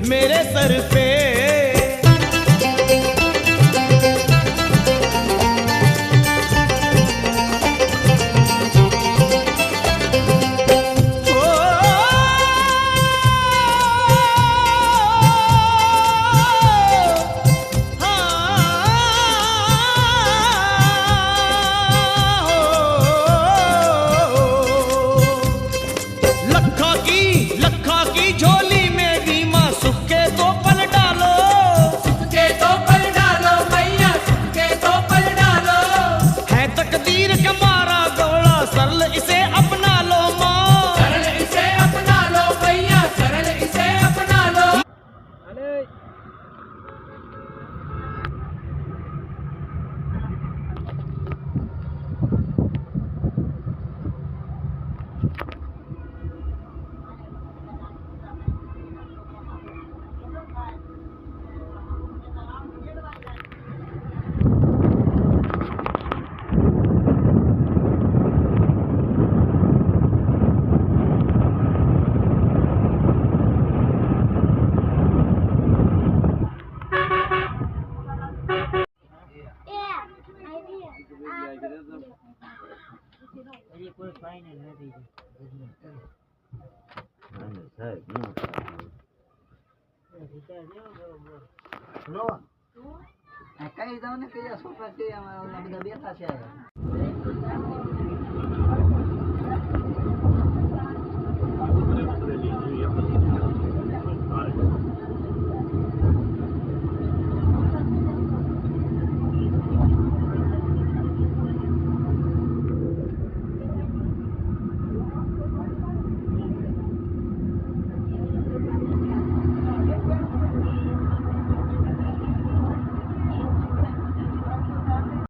मेरे सर पे। लखा की झोली में भी माँ सुख के दो पल डालो, सुख के दो पल डालो मैया, सुख के दो पल डालो। है तकदीर का मारा गौड़ा सरल इसे अपना लो माँ, सरल इसे अपना लो मैया, सरल इसे अपना लो। કઈ જાવ ને કે છોકરા કે બધા બેઠા છે.